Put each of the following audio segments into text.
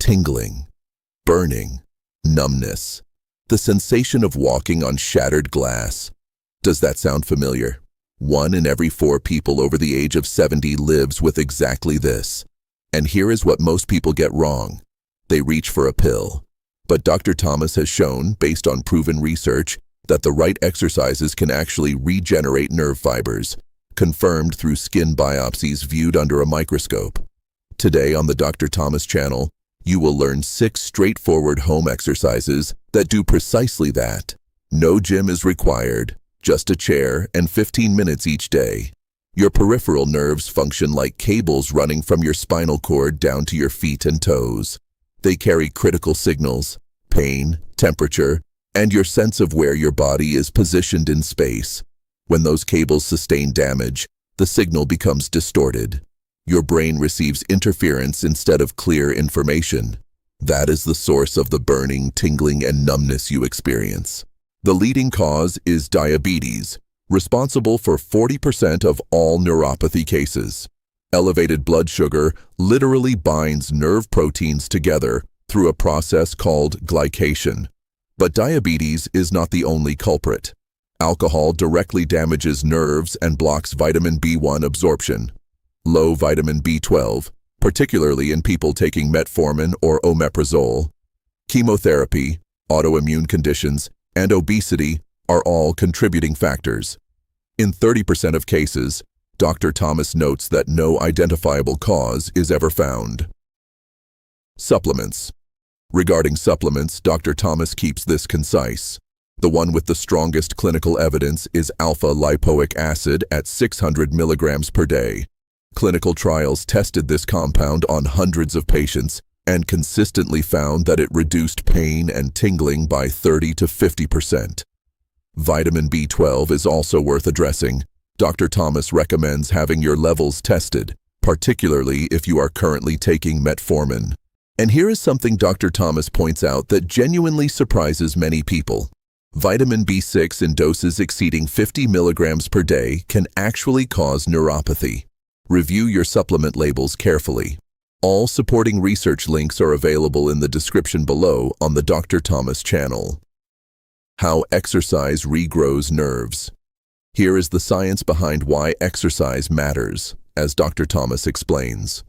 tingling, burning, numbness, the sensation of walking on shattered glass. Does that sound familiar? 1 in every 4 people over the age of 70 lives with exactly this. And here is what most people get wrong. They reach for a pill. But Dr. Thomas has shown, based on proven research, that the right exercises can actually regenerate nerve fibers, confirmed through skin biopsies viewed under a microscope. Today on the Dr. Thomas channel, you will learn 6 straightforward home exercises that do precisely that. No gym is required, just a chair and 15 minutes each day. Your peripheral nerves function like cables running from your spinal cord down to your feet and toes. They carry critical signals, pain, temperature, and your sense of where your body is positioned in space. When those cables sustain damage, the signal becomes distorted. Your brain receives interference instead of clear information. That is the source of the burning, tingling, and numbness you experience. The leading cause is diabetes, responsible for 40% of all neuropathy cases. Elevated blood sugar literally binds nerve proteins together through a process called glycation. But diabetes is not the only culprit. Alcohol directly damages nerves and blocks vitamin B1 absorption. Low vitamin B12, particularly in people taking metformin or omeprazole, chemotherapy, autoimmune conditions, and obesity are all contributing factors. In 30% of cases, Dr. Thomas notes that no identifiable cause is ever found. Supplements. Regarding supplements, Dr. Thomas keeps this concise. The one with the strongest clinical evidence is alpha-lipoic acid at 600 milligrams per day. Clinical trials tested this compound on hundreds of patients and consistently found that it reduced pain and tingling by 30 to 50%. Vitamin B12 is also worth addressing. Dr. Thomas recommends having your levels tested, particularly if you are currently taking metformin. And here is something Dr. Thomas points out that genuinely surprises many people. Vitamin B6 in doses exceeding 50 milligrams per day can actually cause neuropathy. Review your supplement labels carefully. All supporting research links are available in the description below on the Dr. Thomas channel. How exercise regrows nerves. Here is the science behind why exercise matters, as Dr. Thomas explains.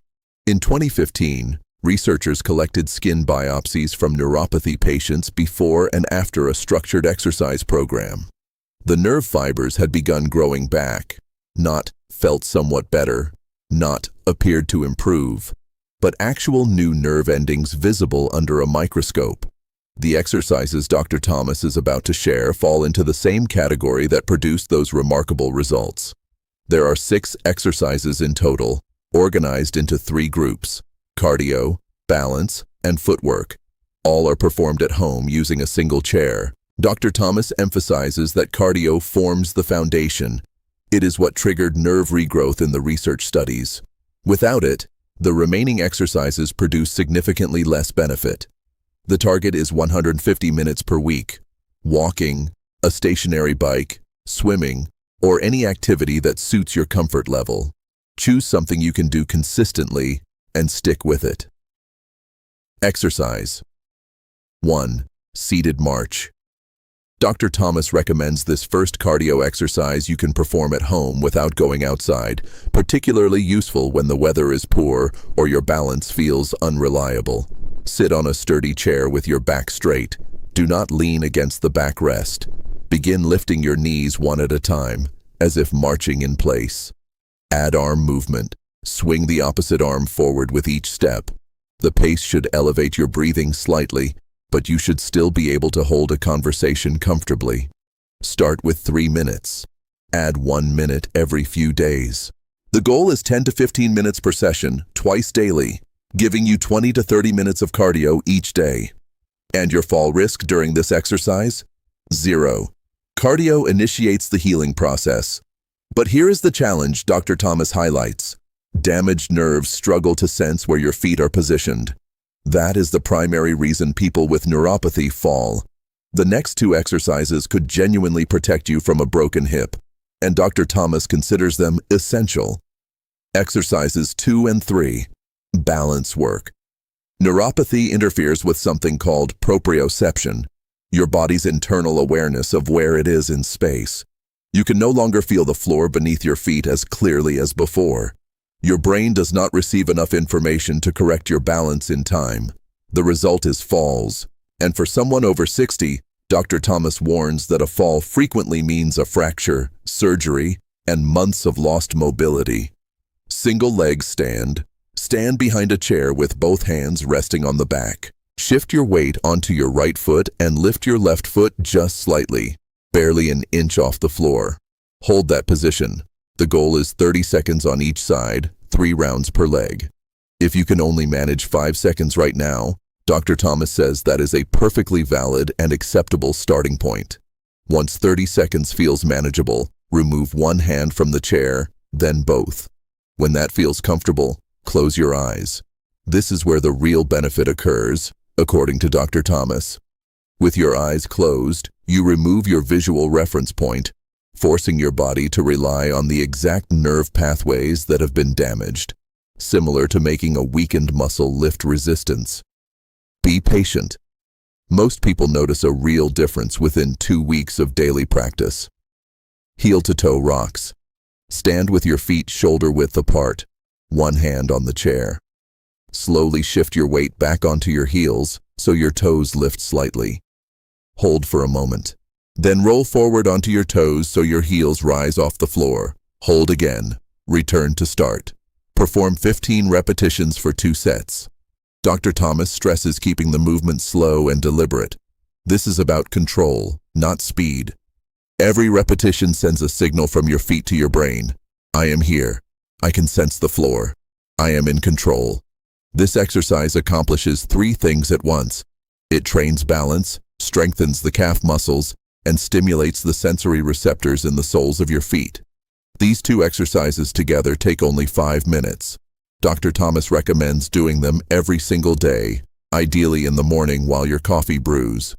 In 2015, researchers collected skin biopsies from neuropathy patients before and after a structured exercise program. The nerve fibers had begun growing back, not felt somewhat better, not appeared to improve, but actual new nerve endings visible under a microscope. The exercises Dr. Thomas is about to share fall into the same category that produced those remarkable results. There are 6 exercises in total, organized into 3 groups: cardio, balance, and footwork. All are performed at home using a single chair. Dr. Thomas emphasizes that cardio forms the foundation. It is what triggered nerve regrowth in the research studies. Without it, the remaining exercises produce significantly less benefit. The target is 150 minutes per week. Walking, a stationary bike, swimming, or any activity that suits your comfort level. Choose something you can do consistently and stick with it. Exercise. 1. Seated march. Dr. Thomas recommends this first cardio exercise you can perform at home without going outside, particularly useful when the weather is poor or your balance feels unreliable. Sit on a sturdy chair with your back straight. Do not lean against the backrest. Begin lifting your knees one at a time, as if marching in place. Add arm movement. Swing the opposite arm forward with each step. The pace should elevate your breathing slightly, but you should still be able to hold a conversation comfortably. Start with 3 minutes. Add 1 minute every few days. The goal is 10 to 15 minutes per session, twice daily, giving you 20 to 30 minutes of cardio each day. And your fall risk during this exercise? 0. Cardio initiates the healing process. But here is the challenge Dr. Thomas highlights. Damaged nerves struggle to sense where your feet are positioned. That is the primary reason people with neuropathy fall. The next 2 exercises could genuinely protect you from a broken hip, and Dr. Thomas considers them essential. Exercises 2 and 3. Balance work. Neuropathy interferes with something called proprioception, your body's internal awareness of where it is in space. You can no longer feel the floor beneath your feet as clearly as before. Your brain does not receive enough information to correct your balance in time. The result is falls. And for someone over 60, Dr. Thomas warns that a fall frequently means a fracture, surgery, and months of lost mobility. Single leg stand. Stand behind a chair with both hands resting on the back. Shift your weight onto your right foot and lift your left foot just slightly, barely an inch off the floor. Hold that position. The goal is 30 seconds on each side, 3 rounds per leg. If you can only manage 5 seconds right now, Dr. Thomas says that is a perfectly valid and acceptable starting point. Once 30 seconds feels manageable, remove one hand from the chair, then both. When that feels comfortable, close your eyes. This is where the real benefit occurs, according to Dr. Thomas. With your eyes closed, you remove your visual reference point, forcing your body to rely on the exact nerve pathways that have been damaged, similar to making a weakened muscle lift resistance. Be patient. Most people notice a real difference within 2 weeks of daily practice. Heel-to-toe rocks. Stand with your feet shoulder-width apart, one hand on the chair. Slowly shift your weight back onto your heels so your toes lift slightly. Hold for a moment. Then roll forward onto your toes so your heels rise off the floor. Hold again. Return to start. Perform 15 repetitions for 2 sets. Dr. Thomas stresses keeping the movement slow and deliberate. This is about control, not speed. Every repetition sends a signal from your feet to your brain. I am here. I can sense the floor. I am in control. This exercise accomplishes 3 things at once. It trains balance, strengthens the calf muscles, and stimulates the sensory receptors in the soles of your feet. These 2 exercises together take only 5 minutes. Dr. Thomas recommends doing them every single day, ideally in the morning while your coffee brews.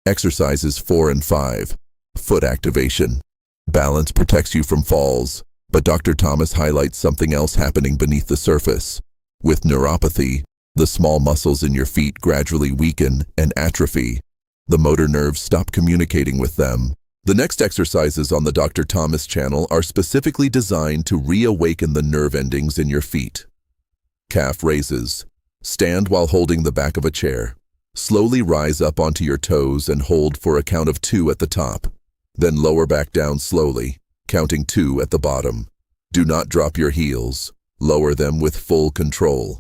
Exercises 4 and 5. Foot activation. Balance protects you from falls, but Dr. Thomas highlights something else happening beneath the surface. With neuropathy, the small muscles in your feet gradually weaken and atrophy. The motor nerves stop communicating with them. The next exercises on the Dr. Thomas channel are specifically designed to reawaken the nerve endings in your feet. Calf raises. Stand while holding the back of a chair. Slowly rise up onto your toes and hold for a count of 2 at the top. Then lower back down slowly, counting 2 at the bottom. Do not drop your heels. Lower them with full control.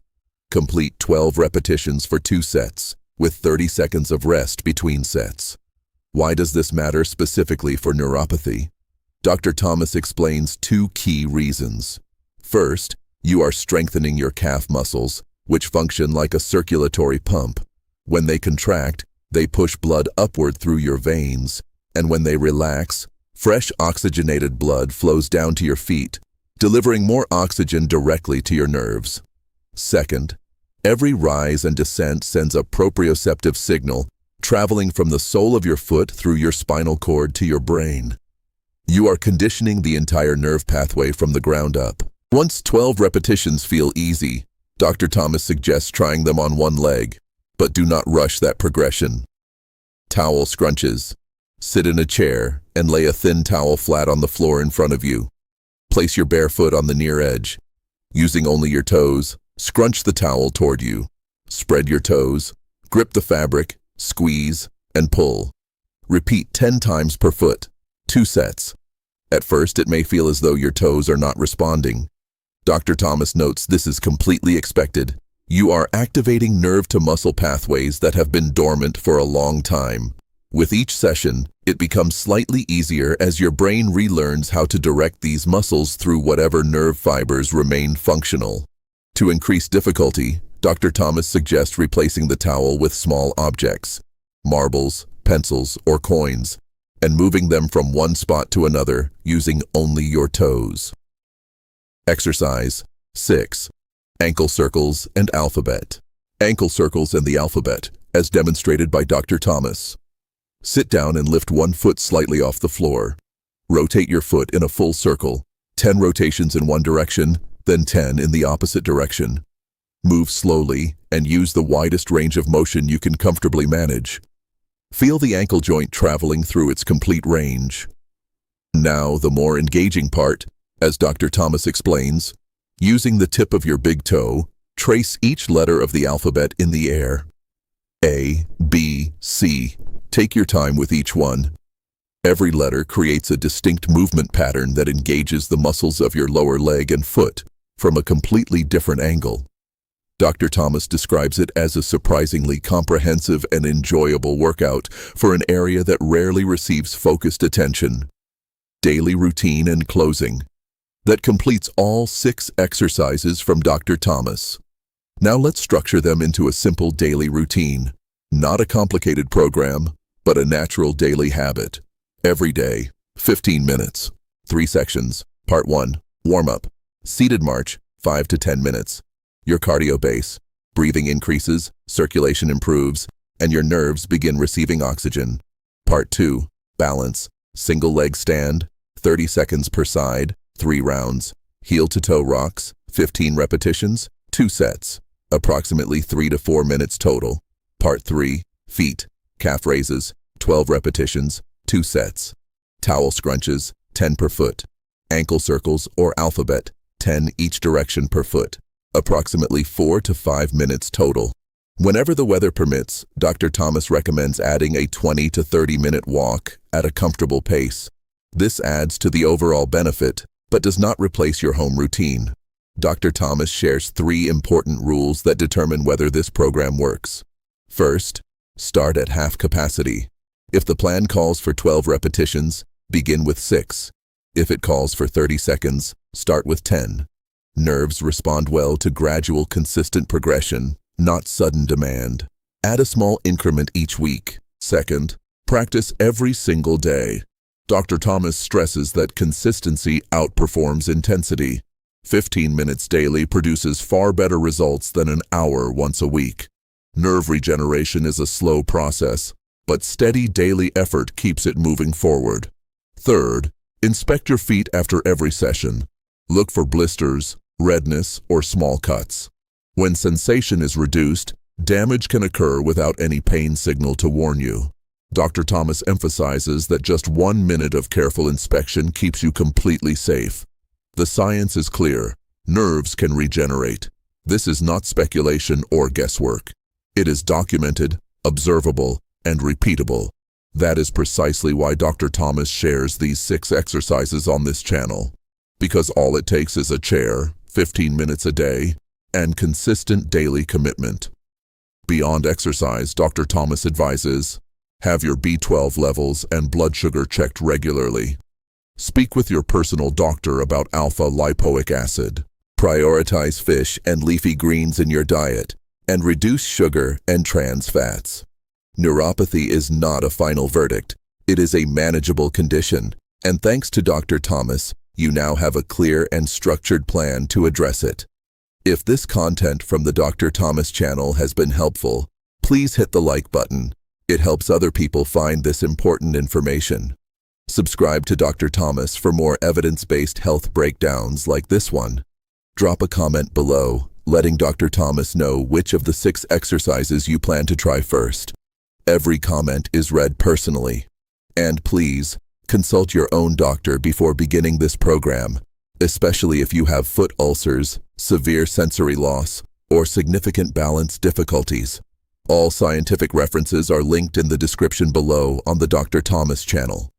Complete 12 repetitions for 2 sets, with 30 seconds of rest between sets. Why does this matter specifically for neuropathy? Dr. Thomas explains 2 key reasons. First, you are strengthening your calf muscles, which function like a circulatory pump. When they contract, they push blood upward through your veins, and when they relax, fresh oxygenated blood flows down to your feet, delivering more oxygen directly to your nerves. Second, every rise and descent sends a proprioceptive signal traveling from the sole of your foot through your spinal cord to your brain. You are conditioning the entire nerve pathway from the ground up. Once 12 repetitions feel easy, Dr. Thomas suggests trying them on one leg, but do not rush that progression. Towel scrunches. Sit in a chair and lay a thin towel flat on the floor in front of you. Place your bare foot on the near edge. Using only your toes, scrunch the towel toward you. Spread your toes, grip the fabric, squeeze, and pull. Repeat 10 times per foot, 2 sets. At first, it may feel as though your toes are not responding. Dr. Thomas notes this is completely expected. You are activating nerve-to-muscle pathways that have been dormant for a long time. With each session, it becomes slightly easier as your brain relearns how to direct these muscles through whatever nerve fibers remain functional. To increase difficulty, Dr. Thomas suggests replacing the towel with small objects, marbles, pencils, or coins, and moving them from one spot to another using only your toes. Exercise 6. Ankle circles and alphabet. Ankle circles and the alphabet, as demonstrated by Dr. Thomas. Sit down and lift one foot slightly off the floor. Rotate your foot in a full circle, 10 rotations in one direction, then 10 in the opposite direction. Move slowly and use the widest range of motion you can comfortably manage. Feel the ankle joint traveling through its complete range. Now, the more engaging part, as Dr. Thomas explains, using the tip of your big toe, trace each letter of the alphabet in the air. A, B, C. Take your time with each one. Every letter creates a distinct movement pattern that engages the muscles of your lower leg and foot from a completely different angle. Dr. Thomas describes it as a surprisingly comprehensive and enjoyable workout for an area that rarely receives focused attention. Daily routine and closing. That completes all 6 exercises from Dr. Thomas. Now let's structure them into a simple daily routine. Not a complicated program, but a natural daily habit. Every day, 15 minutes. 3 sections. Part 1, warm-up. Seated march, 5 to 10 minutes. Your cardio base. Breathing increases, circulation improves, and your nerves begin receiving oxygen. Part 2, balance. Single leg stand, 30 seconds per side, 3 rounds. Heel to toe rocks, 15 repetitions, 2 sets. Approximately 3 to 4 minutes total. Part 3, feet. Calf raises, 12 repetitions, 2 sets. Towel scrunches, 10 per foot. Ankle circles or alphabet, 10 each direction per foot. Approximately 4 to 5 minutes total. Whenever the weather permits, Dr. Thomas recommends adding a 20 to 30-minute walk at a comfortable pace. This adds to the overall benefit, but does not replace your home routine. Dr. Thomas shares 3 important rules that determine whether this program works. First, start at half capacity. If the plan calls for 12 repetitions, begin with 6. If it calls for 30 seconds, start with 10. Nerves respond well to gradual, consistent progression, not sudden demand. Add a small increment each week. Second, practice every single day. Dr. Thomas stresses that consistency outperforms intensity. 15 minutes daily produces far better results than an hour once a week. Nerve regeneration is a slow process, but steady daily effort keeps it moving forward. Third, inspect your feet after every session. Look for blisters, redness, or small cuts. When sensation is reduced, damage can occur without any pain signal to warn you. Dr. Thomas emphasizes that just 1 minute of careful inspection keeps you completely safe. The science is clear. Nerves can regenerate. This is not speculation or guesswork. It is documented, observable, and repeatable. That is precisely why Dr. Thomas shares these 6 exercises on this channel. Because all it takes is a chair, 15 minutes a day, and consistent daily commitment. Beyond exercise, Dr. Thomas advises, have your B12 levels and blood sugar checked regularly. Speak with your personal doctor about alpha-lipoic acid. Prioritize fish and leafy greens in your diet, and reduce sugar and trans fats. Neuropathy is not a final verdict. It is a manageable condition, and thanks to Dr. Thomas, you now have a clear and structured plan to address it. If this content from the Dr. Thomas channel has been helpful, please hit the like button. It helps other people find this important information. Subscribe to Dr. Thomas for more evidence-based health breakdowns like this one. Drop a comment below, letting Dr. Thomas know which of the 6 exercises you plan to try first. Every comment is read personally. And please, consult your own doctor before beginning this program, especially if you have foot ulcers, severe sensory loss, or significant balance difficulties. All scientific references are linked in the description below on the Dr. Thomas channel.